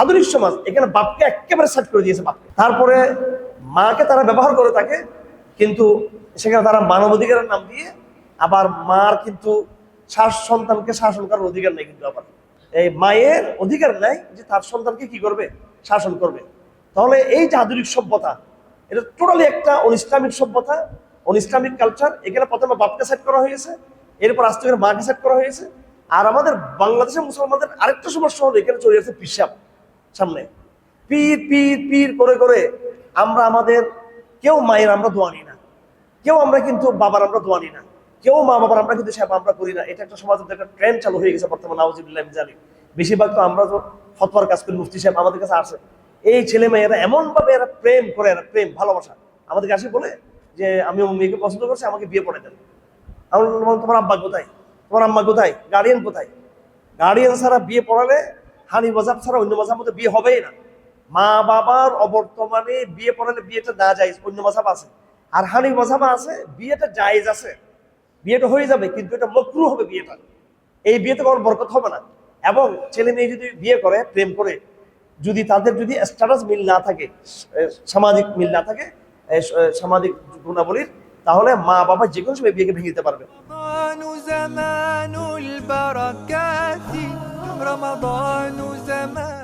আধুনিক সমাজ এখানে বাপকে একেবারে সেট করে দিয়েছে বাপকে। তারপরে মাকে তারা ব্যবহার করে থাকে, কিন্তু সেখানে তারা মানবাধিকারের নাম দিয়ে আবার মার কিন্তু সন্তানকে শাসন করার অধিকার নেই। কিন্তু আবার এই মায়ের অধিকার নেই যে তার সন্তানকে কি করবে, শাসন করবে। তাহলে এই যে আধুনিক সভ্যতা, এটা টোটালি একটা অনইসলামিক সভ্যতা, অনইসলামিক কালচার। এখানে প্রথমে বাপকে সেট করা হয়েছে, এরপর আস্তে করে মাকে সেট করা হয়েছে। আর আমাদের বাংলাদেশের মুসলমানদের আরেকটা সমস্যা হলো, এখানে চলে যাচ্ছে পিসাব সামনে, পীর পীর পীর করে করে আমরা আমাদের কেউ মায়ের আমরা দোয়া নিই না, কেউ আমরা কিন্তু বাবার আমরা দোয়া নিই না, কেউ মা বাবার আমরা কিন্তু সেবা আমরা করি না। এটা একটা সমাজের একটা ট্রেন্ড চালু হয়ে গেছে বর্তমানে, নাউজুবিল্লাহ মিন যালিক। বেশিরভাগ তো আমরা তো ফতোয়ার কাজ করি, মুফতি সাহেব আমাদের কাছে আসে, এই ছেলে মেয়েরা এমন ভাবে এরা প্রেম করে, এরা প্রেম ভালোবাসা আমাদের কাছে বলে যে আমি মেয়েকে পছন্দ করছি, আমাকে বিয়ে পড়ে দেন। আমরা বললাম তোমার আব্বা কোথায়, তোমার আম্মা কোথায়, গার্ডিয়ান কোথায়? গার্ডিয়ান ছাড়া বিয়ে পড়ালে, হানি মজাব ছাড়া অন্য মজাব মতো বিয়ে হবেই না। মা বাবার অবর্তমানে বিয়ে পড়ালে বিয়েটা না জায়েজ, অন্য মজাব আছে। আর হানি মজাব আছে, বিয়েটা জায়েজ আছে, বিয়েটা হয়ে যাবে, কিন্তু এটা মকরুহ হবে বিয়েটা। এই বিয়েতে কোনো বরকত হবে না। এবং ছেলে মেয়ে যদি বিয়ে করে, প্রেম করে, যদি তাদের যদি স্ট্যাটাস মিল না থাকে, সামাজিক মিল না থাকে, সামাজিক গুণাবলীর, তাহলে মা বাবা যে কোনো সময় বিয়েকে ভেঙে দিতে পারবে। رمضان زمان